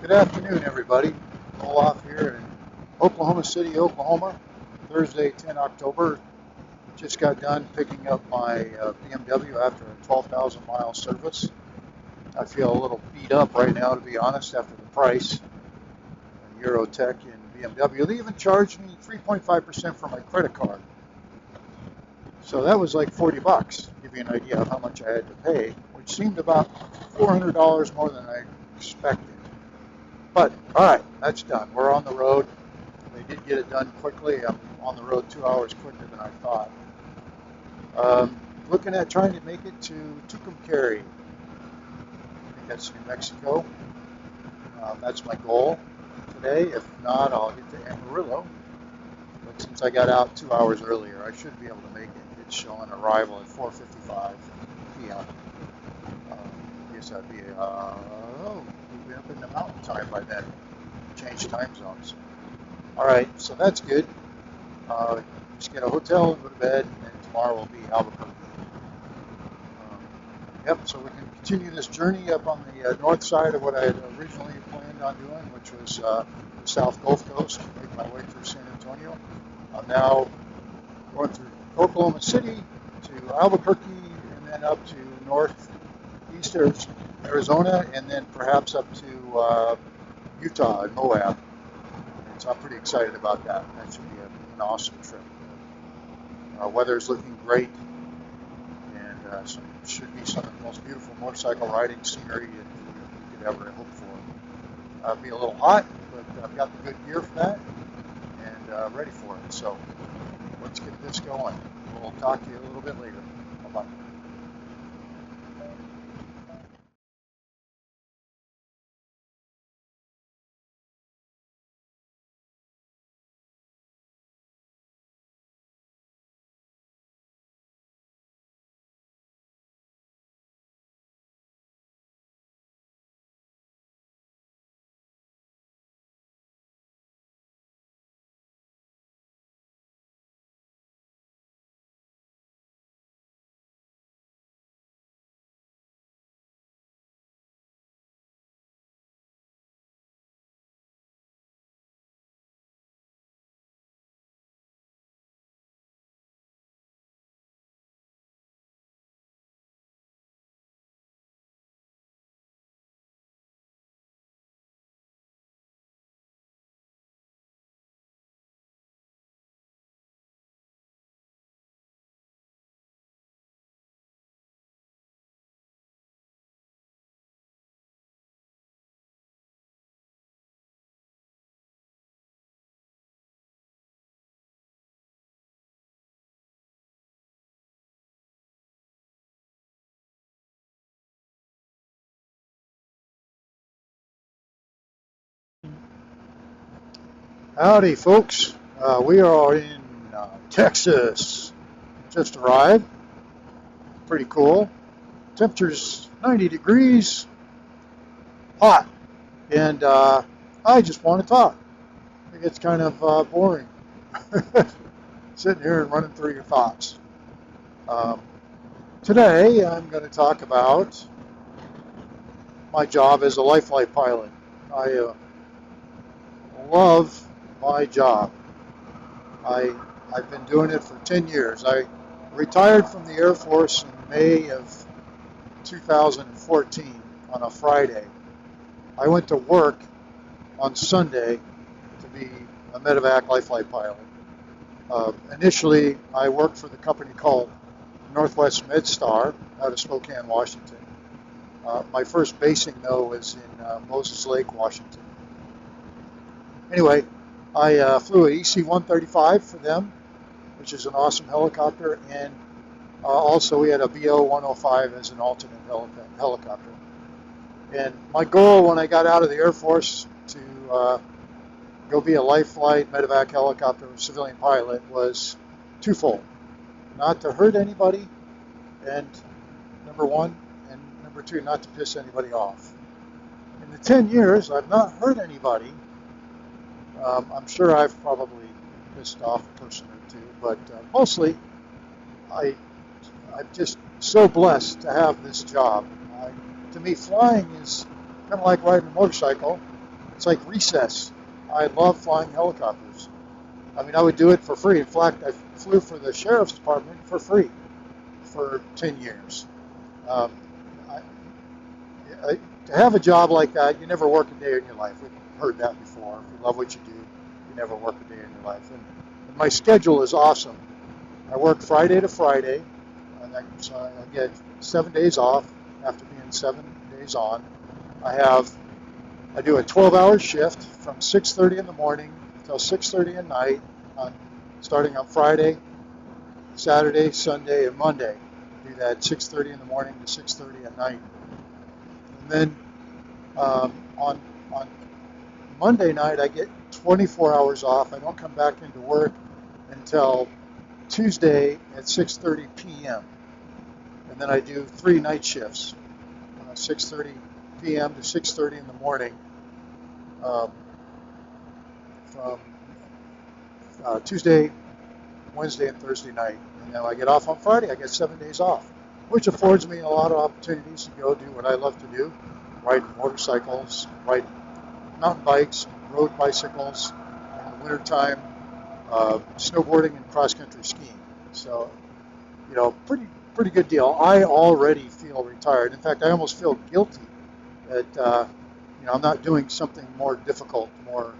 Good afternoon, everybody. Roll off here in Oklahoma City, Oklahoma, Thursday, 10 October. Just got done picking up my BMW after a 12,000 mile service. I feel a little beat up right now, to be honest, after the price. Eurotech and BMW. They even charged me 3.5% for my credit card. So that was like 40 bucks, to give you an idea of how much I had to pay, which seemed about $400 more than I expected. But, all right, that's done. We're on the road. They did get it done quickly. I'm on the road 2 hours quicker than I thought. Looking at trying to make it to Tucumcari. I think that's New Mexico. That's my goal today. If not, I'll get to Amarillo. But since I got out 2 hours earlier, I should be able to make it. It's showing arrival at 4:55 p.m. I guess I'd be we'll be up in the mountain time by then. Change time zones. All right, so that's good. Just get a hotel and go to bed, and tomorrow will be Albuquerque. Yep, so we can continue this journey up on the north side of what I had originally planned on doing, which was the South Gulf Coast, make my way through San Antonio. I'm now going through Oklahoma City to Albuquerque, and then up to northeast Arizona, and then perhaps up to Utah and Moab. And so I'm pretty excited about that. That should be an awesome trip. Weather's looking great, and should be some of the most beautiful motorcycle riding scenery you could ever hope for. Be a little hot, but I've got the good gear for that, and ready for it. So let's get this going. We'll talk to you a little bit later. Bye-bye. Howdy, folks. We are in Texas. Just arrived. Pretty cool. Temperature's 90 degrees, hot, and I just want to talk. I think it's kind of boring sitting here and running through your thoughts. Today, I'm going to talk about my job as a life flight pilot. I love my job. I've been doing it for 10 years. I retired from the Air Force in May of 2014 on a Friday. I went to work on Sunday to be a medevac life flight pilot. Initially, I worked for the company called Northwest MedStar out of Spokane, Washington. My first basing, though, was in Moses Lake, Washington. Anyway, I flew an EC-135 for them, which is an awesome helicopter, and also we had a BO-105 as an alternate helicopter. And my goal when I got out of the Air Force to go be a life flight medevac helicopter civilian pilot was twofold. Not to hurt anybody, and number one, and number two, not to piss anybody off. In the 10 years, I've not hurt anybody. I'm sure I've probably pissed off a person or two, but mostly I'm just so blessed to have this job. To me, flying is kind of like riding a motorcycle. It's like recess. I love flying helicopters. I mean, I would do it for free. In fact, I flew for the sheriff's department for free for 10 years. Um, I, to have a job like that, you never work a day in your life. We've heard that before. If you love what you do, you never work a day in your life. And my schedule is awesome. I work Friday to Friday, and so I get 7 days off after being 7 days on. I do a 12-hour shift from 6:30 in the morning until 6:30 at night, starting on Friday, Saturday, Sunday, and Monday. I do that 6:30 in the morning to 6:30 at night. And then on Monday night, I get 24 hours off. I don't come back into work until Tuesday at 6:30 p.m. And then I do 3 night shifts, 6:30 p.m. to 6:30 in the morning, from Tuesday, Wednesday, and Thursday night. And then I get off on Friday. I get 7 days off, which affords me a lot of opportunities to go do what I love to do: ride motorcycles, ride mountain bikes, road bicycles, in the wintertime, snowboarding and cross-country skiing. So, pretty good deal. I already feel retired. In fact, I almost feel guilty that I'm not doing something more difficult, more,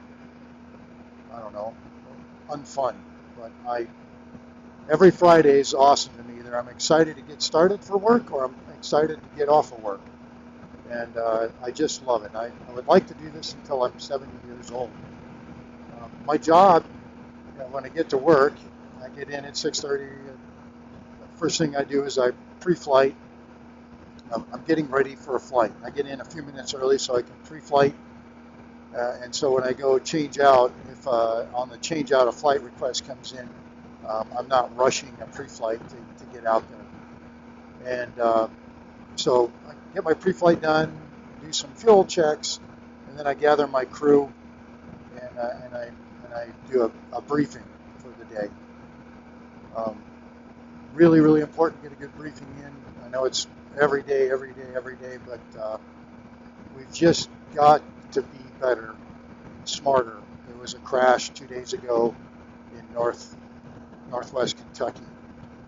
I don't know, unfun. But every Friday is awesome to me. Either I'm excited to get started for work or I'm excited to get off of work. And I just love it. I would like to do this until I'm 70 years old. My job, when I get to work, I get in at 6:30. The first thing I do is I pre-flight. I'm getting ready for a flight. I get in a few minutes early so I can pre-flight. And so when I go change out, if on the change out a flight request comes in, I'm not rushing a pre-flight to get out there. And so I get my pre-flight done, do some fuel checks, and then I gather my crew and I do a briefing for the day. Really, really important to get a good briefing in. I know it's every day, but we've just got to be better, smarter. There was a crash 2 days ago in northwest Kentucky.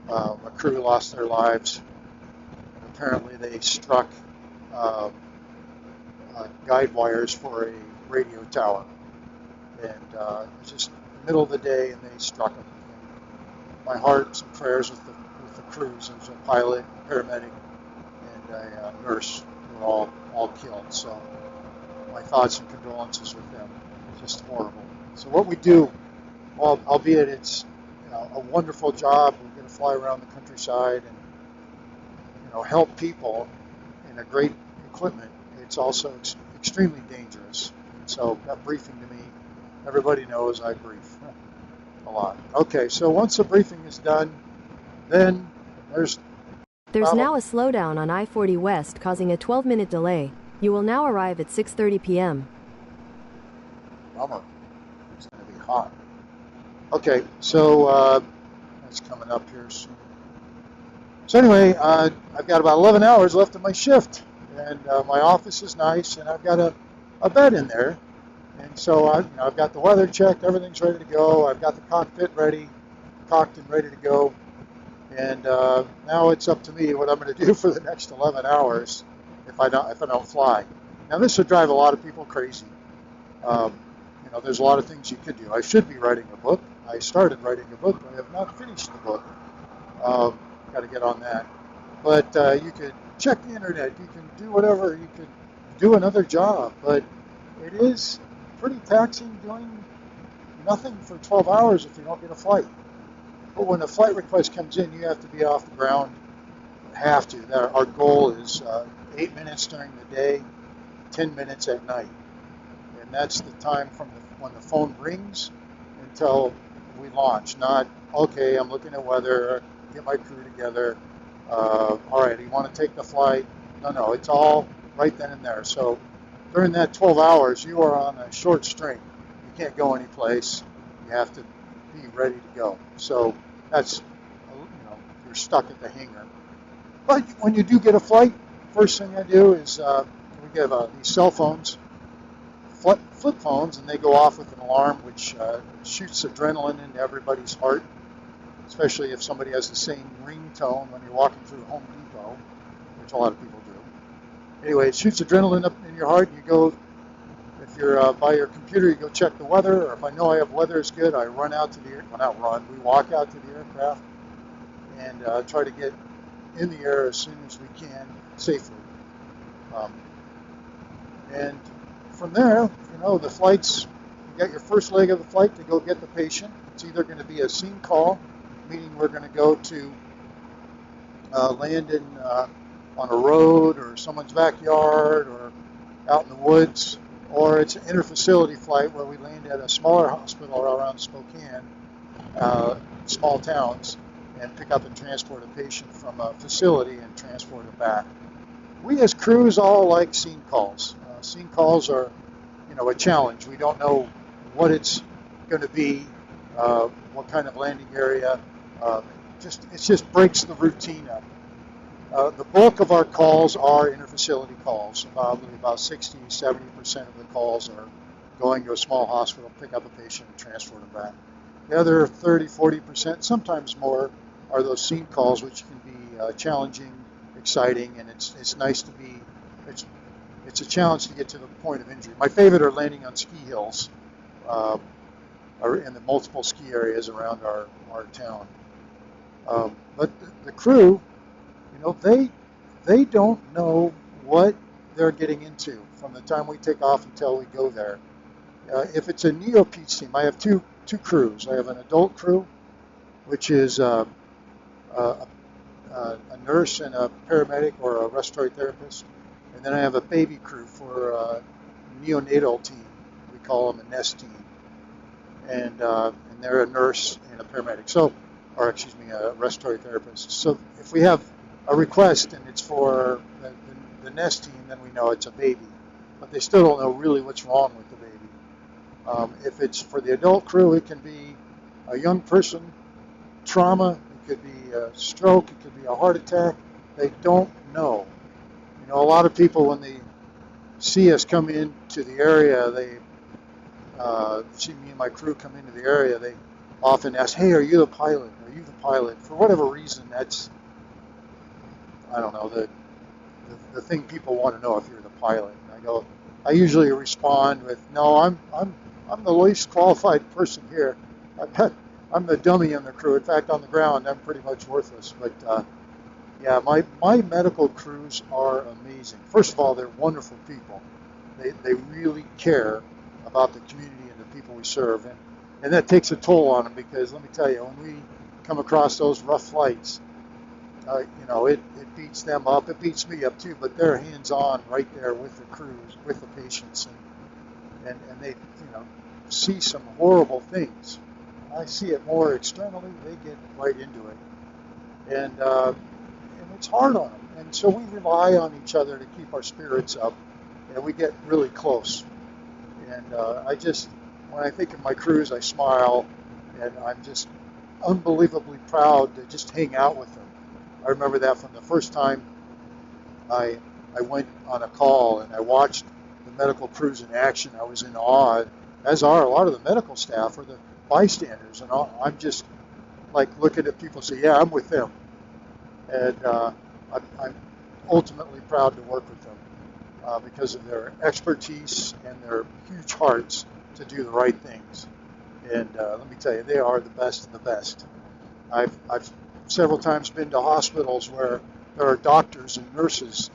A crew lost their lives. Apparently they struck guide wires for a radio tower. And it was just in the middle of the day, and they struck them. My hearts and prayers with the crews. There was a pilot, a paramedic, and a nurse who were all killed. So my thoughts and condolences with them. It's just horrible. So what we do, albeit it's a wonderful job, we're going to fly around the countryside and help people in a great equipment. It's also extremely dangerous. And so that briefing to me, everybody knows I brief a lot. Okay, so once the briefing is done, then there's now a slowdown on I-40 West causing a 12-minute delay. You will now arrive at 6:30 p.m. Bummer. It's going to be hot. Okay, so that's coming up here soon. So anyway, I've got about 11 hours left of my shift, and my office is nice, and I've got a bed in there. And so I've got the weather checked, everything's ready to go. I've got the cockpit ready, cocked and ready to go. And now it's up to me what I'm going to do for the next 11 hours if I don't fly. Now this would drive a lot of people crazy. There's a lot of things you could do. I should be writing a book. I started writing a book, but I have not finished the book. Got to get on that. But you could check the internet. You can do whatever. You could do another job. But it is pretty taxing doing nothing for 12 hours if you don't get a flight. But when a flight request comes in, you have to be off the ground. You have to. Our goal is 8 minutes during the day, 10 minutes at night. And that's the time from when the phone rings until we launch. Not, okay, I'm looking at weather, get my crew together. All right, do you want to take the flight? No, it's all right then and there. So during that 12 hours, you are on a short string. You can't go anyplace. You have to be ready to go. So that's, you're stuck at the hangar. But when you do get a flight, first thing I do is we give these cell phones flip phones, and they go off with an alarm which shoots adrenaline into everybody's heart, especially if somebody has the same ringtone when you're walking through Home Depot, which a lot of people do. Anyway, it shoots adrenaline up in your heart, and you go, if you're by your computer, you go check the weather, or if I know I have weather is good, I run out to the well, not run, we walk out to the aircraft and try to get in the air as soon as we can safely. And from there, you know, the flights, you got your first leg of the flight to go get the patient. It's either going to be a scene call, meaning we're going to go to land in on a road or someone's backyard or out in the woods, or it's an interfacility flight where we land at a smaller hospital around Spokane, small towns, and pick up and transport a patient from a facility and transport it back. We as crews all like scene calls. Scene calls are, you know, a challenge. We don't know what it's going to be, what kind of landing area. It just breaks the routine up. The bulk of our calls are interfacility calls. About 60-70% of the calls are going to a small hospital, pick up a patient, and transport them back. The other 30-40%, sometimes more, are those scene calls, which can be challenging, exciting, and it's nice to be. It's a challenge to get to the point of injury. My favorite are landing on ski hills, or in the multiple ski areas around our town. But the crew, you know, they don't know what they're getting into from the time we take off until we go there. If it's a neo-PEACE team, I have two crews. I have an adult crew, which is a nurse and a paramedic or a respiratory therapist. And then I have a baby crew for a neonatal team. We call them a nest team. And they're a nurse and a paramedic. So, or excuse me, a respiratory therapist. So if we have a request and it's for the nest team, then we know it's a baby. But they still don't know really what's wrong with the baby. If it's for the adult crew, it can be a young person, trauma, it could be a stroke, it could be a heart attack. They don't know. You know, a lot of people, when they see us come into the area, they see me and my crew come into the area, they often ask, hey, are you the pilot? Are you the pilot? For whatever reason, that's, I don't know, the thing people want to know if you're the pilot. And I usually respond with, no, I'm the least qualified person here. I'm the dummy in the crew. In fact, on the ground, I'm pretty much worthless. But yeah, my medical crews are amazing. First of all, they're wonderful people. They really care about the community and the people we serve, and that takes a toll on them, because let me tell you, when we come across those rough flights, you know, it beats them up. It beats me up too, but they're hands-on right there with the crews, with the patients, and they, you know, see some horrible things. I see it more externally. They get right into it, and it's hard on them. And so we rely on each other to keep our spirits up, and we get really close. And when I think of my crews, I smile, and I'm just unbelievably proud to just hang out with them. I remember that from the first time I went on a call and I watched the medical crews in action. I was in awe, as are a lot of the medical staff or the bystanders, and I'm just like looking at people and say, yeah, I'm with them. And I'm ultimately proud to work with them because of their expertise and their huge hearts to do the right things. And let me tell you, they are the best of the best. I've several times been to hospitals where there are doctors and nurses,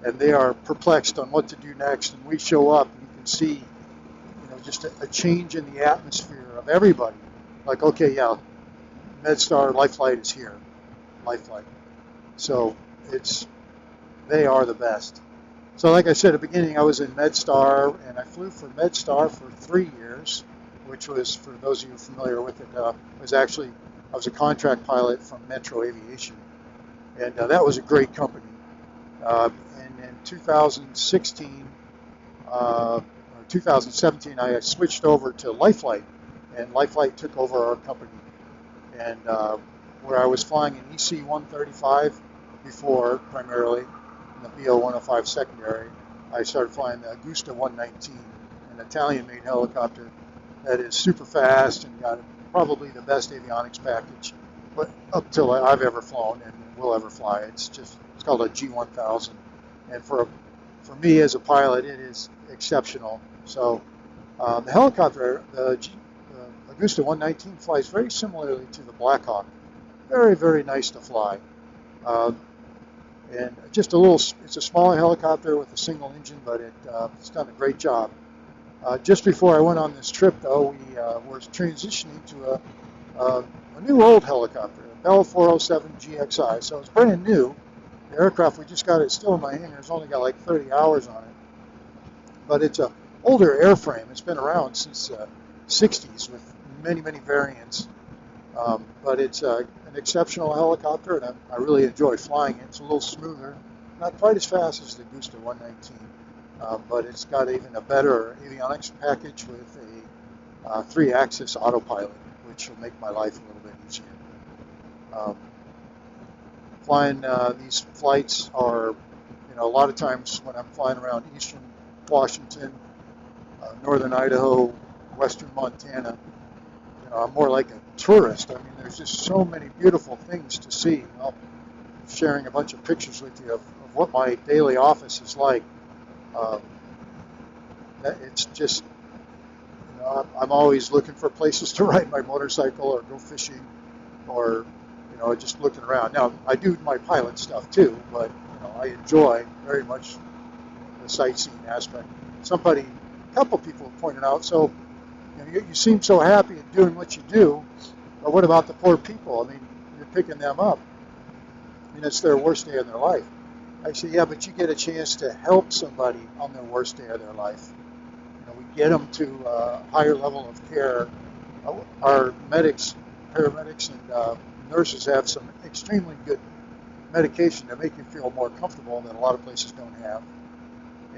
and they are perplexed on what to do next. And we show up, and you can see, you know, just a change in the atmosphere of everybody. Like, okay, yeah, MedStar Lifelight is here, Lifelight. So they are the best. So like I said at the beginning, I was in MedStar, and I flew for MedStar for 3 years, which was, for those of you familiar with it, I was a contract pilot from Metro Aviation, and that was a great company. And in 2016 or 2017, I switched over to Lifelight, and Lifelight took over our company. And where I was flying an EC-135 before, primarily, in the BO-105 secondary, I started flying the Augusta 119, and an Italian-made helicopter that is super fast and got probably the best avionics package up till I've ever flown and will ever fly. It's called a G1000, and for me as a pilot, it is exceptional. So the helicopter, the Augusta 119, flies very similarly to the Black Hawk. Very, very nice to fly. And just it's a smaller helicopter with a single engine, but it's done a great job. Just before I went on this trip, though, we were transitioning to a new old helicopter, a Bell 407 GXI. So it's brand new. The aircraft, we just got it still in my hangar. It's only got like 30 hours on it. But it's an older airframe. It's been around since the 60s with many, many variants. But it's an exceptional helicopter, and I really enjoy flying it. It's a little smoother, not quite as fast as the Augusta 119, but it's got even a better avionics package with a 3-axis autopilot, which will make my life a little bit easier. Flying these flights are, a lot of times when I'm flying around eastern Washington, northern Idaho, western Montana, I'm more like a tourist. I mean, there's just so many beautiful things to see. I'm sharing a bunch of pictures with you of what my daily office is like. It's just, I'm always looking for places to ride my motorcycle or go fishing or, just looking around. Now, I do my pilot stuff too, but, I enjoy very much the sightseeing aspect. A couple people have pointed out, so, you seem so happy at doing what you do, but what about the poor people? I mean, you're picking them up. It's their worst day of their life. I say, yeah, but you get a chance to help somebody on their worst day of their life. We get them to a higher level of care. Our medics, paramedics, and nurses have some extremely good medication to make you feel more comfortable than a lot of places don't have.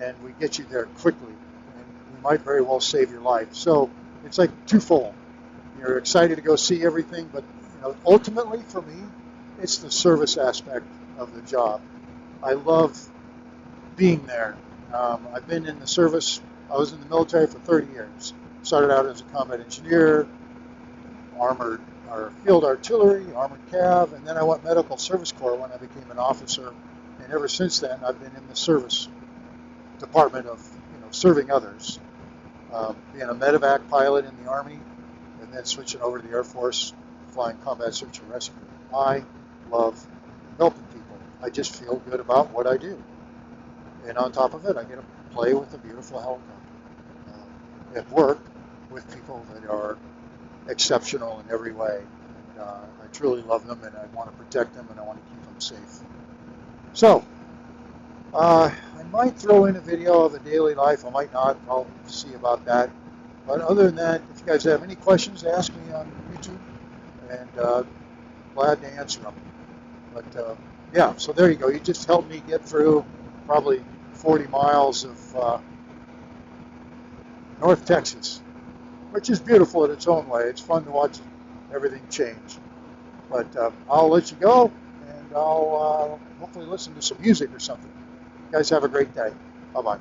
And we get you there quickly, and we might very well save your life. So it's like twofold. You're excited to go see everything, but ultimately for me, it's the service aspect of the job. I love being there. I've been in the service. I was in the military for 30 years. Started out as a combat engineer, field artillery, armored cav, and then I went medical service corps when I became an officer. And ever since then, I've been in the service department of serving others. Being a medevac pilot in the Army, and then switching over to the Air Force, flying combat search and rescue. I love helping people. I just feel good about what I do. And on top of it, I get to play with a beautiful helicopter. At work with people that are exceptional in every way. And, I truly love them, and I want to protect them, and I want to keep them safe. So, I might throw in a video of a daily life. I might not. I'll see about that. But other than that, if you guys have any questions, ask me on YouTube, and glad to answer them. But yeah, so there you go. You just helped me get through probably 40 miles of North Texas, which is beautiful in its own way. It's fun to watch everything change. But I'll let you go, and I'll hopefully listen to some music or something. You guys have a great day. Bye-bye.